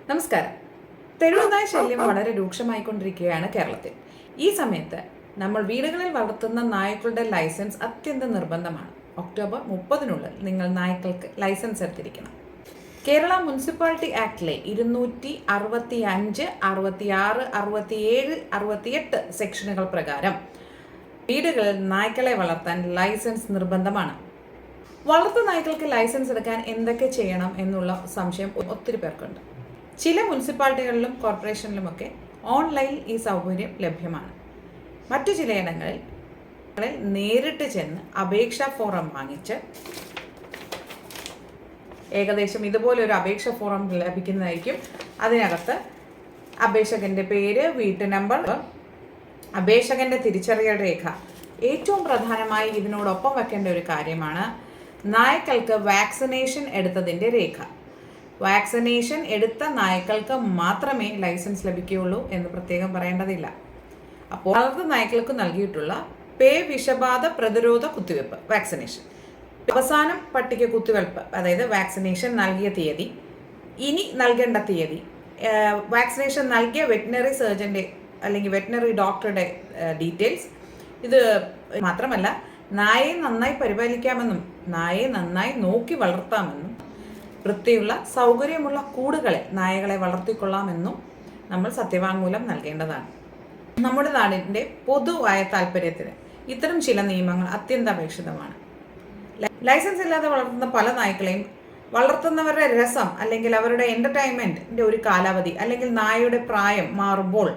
നമസ്കാരം. തെരുവുനായ ശല്യം വളരെ രൂക്ഷമായിക്കൊണ്ടിരിക്കുകയാണ് കേരളത്തിൽ. ഈ സമയത്ത് നമ്മൾ വീടുകളിൽ വളർത്തുന്ന നായ്ക്കളുടെ ലൈസൻസ് അത്യന്തം നിർബന്ധമാണ്. ഒക്ടോബർ 30-നുള്ളിൽ നിങ്ങൾ നായ്ക്കൾക്ക് ലൈസൻസ് എടുത്തിരിക്കണം. കേരള മുനിസിപ്പാലിറ്റി ആക്ടിലെ 265, 66, 67, 68 സെക്ഷനുകൾ പ്രകാരം വീടുകളിൽ നായ്ക്കളെ വളർത്താൻ ലൈസൻസ് നിർബന്ധമാണ്. വളർത്തു നായ്ക്കൾക്ക് ലൈസൻസ് എടുക്കാൻ എന്തൊക്കെ ചെയ്യണം എന്നുള്ള സംശയം ഒത്തിരി പേർക്കുണ്ട്. ചില മുനിസിപ്പാലിറ്റികളിലും കോർപ്പറേഷനിലുമൊക്കെ ഓൺലൈനിൽ ഈ സൗകര്യം ലഭ്യമാണ്. മറ്റു ചിലയിടങ്ങളിൽ നേരിട്ട് ചെന്ന് അപേക്ഷാ ഫോറം വാങ്ങിച്ച് ഏകദേശം ഇതുപോലെ ഒരു അപേക്ഷാ ഫോറം ലഭിക്കുന്നതായിരിക്കും. അതിനകത്ത് അപേക്ഷകന്റെ പേര്, വീട്ടു നമ്പർ, അപേക്ഷകന്റെ തിരിച്ചറിയൽ രേഖ. ഏറ്റവും പ്രധാനമായി ഇതിനോടൊപ്പം വെക്കേണ്ട ഒരു കാര്യമാണ് നായ്ക്കൾക്ക് വാക്സിനേഷൻ എടുത്തതിൻ്റെ രേഖ. വാക്സിനേഷൻ എടുത്ത നായ്ക്കൾക്ക് മാത്രമേ ലൈസൻസ് ലഭിക്കുകയുള്ളൂ എന്ന് പ്രത്യേകം പറയേണ്ടതില്ല. അപ്പോൾ വളർത്തു നായ്ക്കൾക്ക് നൽകിയിട്ടുള്ള വിഷബാധ പ്രതിരോധ കുത്തിവയ്പ്പ് വാക്സിനേഷൻ, അവസാനം പട്ടിക കുത്തിവയ്പ്പ്, അതായത് വാക്സിനേഷൻ നൽകിയ തീയതി, ഇനി നൽകേണ്ട തീയതി, വാക്സിനേഷൻ നൽകിയ വെറ്റിനറി സർജൻ്റെ അല്ലെങ്കിൽ വെറ്റിനറി ഡോക്ടറുടെ ഡീറ്റെയിൽസ്. ഇത് മാത്രമല്ല, നായയെ നന്നായി പരിപാലിക്കാമെന്നും നായയെ നന്നായി നോക്കി വളർത്താമെന്നും വൃത്തിയുള്ള സൗകര്യമുള്ള കൂടുകളിൽ നായകളെ വളർത്തിക്കൊള്ളാമെന്നും നമ്മൾ സത്യവാങ്മൂലം നൽകേണ്ടതാണ്. നമ്മുടെ നാടിൻ്റെ പൊതുവായ താല്പര്യത്തിന് ഇത്തരം ചില നിയമങ്ങൾ അത്യന്താപേക്ഷിതമാണ്. ലൈസൻസ് ഇല്ലാതെ വളർത്തുന്ന പല നായ്ക്കളെയും വളർത്തുന്നവരുടെ രസം അല്ലെങ്കിൽ അവരുടെ എൻ്റർടൈൻമെൻറ്റിൻ്റെ ഒരു കാലാവധി അല്ലെങ്കിൽ നായയുടെ പ്രായം മാറുമ്പോൾ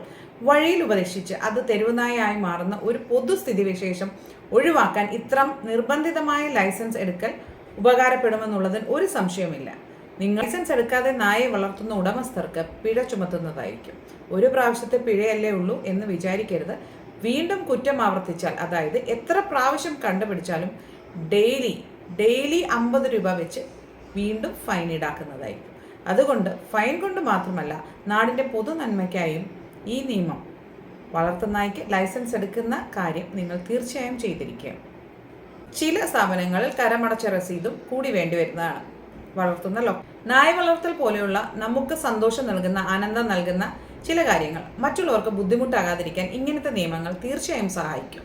വഴിയിൽ ഉപദേശിച്ച് അത് തെരുവുനായായി മാറുന്ന ഒരു പൊതുസ്ഥിതിവിശേഷം ഒഴിവാക്കാൻ ഇത്തരം നിർബന്ധിതമായ ലൈസൻസ് എടുക്കൽ ഉപകാരപ്പെടുമെന്നുള്ളതിന് ഒരു സംശയവുമില്ല. നിങ്ങൾ ലൈസൻസ് എടുക്കാതെ നായയെ വളർത്തുന്ന ഉടമസ്ഥർക്ക് പിഴ ചുമത്തുന്നതായിരിക്കും. ഒരു പ്രാവശ്യത്തെ പിഴയല്ലേ ഉള്ളൂ എന്ന് വിചാരിക്കരുത്. വീണ്ടും കുറ്റം ആവർത്തിച്ചാൽ, അതായത് എത്ര പ്രാവശ്യം കണ്ടുപിടിച്ചാലും ഡെയിലി 50 രൂപ വെച്ച് വീണ്ടും ഫൈൻ ഈടാക്കുന്നതായിരിക്കും. അതുകൊണ്ട് ഫൈൻ കൊണ്ട് മാത്രമല്ല, നാടിൻ്റെ പൊതു നന്മയ്ക്കായും ഈ നിയമം വളർത്തുനായ്ക്ക് ലൈസൻസ് എടുക്കുന്ന കാര്യം നിങ്ങൾ തീർച്ചയായും ചെയ്തിരിക്കുക. ചില സ്ഥാപനങ്ങളിൽ കരമടച്ച രസീതും കൂടി വേണ്ടിവരുന്നതാണ്. വളർത്തുന്ന നായ വളർത്തൽ പോലെയുള്ള നമുക്ക് സന്തോഷം നൽകുന്ന, ആനന്ദം നൽകുന്ന ചില കാര്യങ്ങൾ മറ്റുള്ളവർക്ക് ബുദ്ധിമുട്ടാകാതിരിക്കാൻ ഇങ്ങനത്തെ നിയമങ്ങൾ തീർച്ചയായും സഹായിക്കും.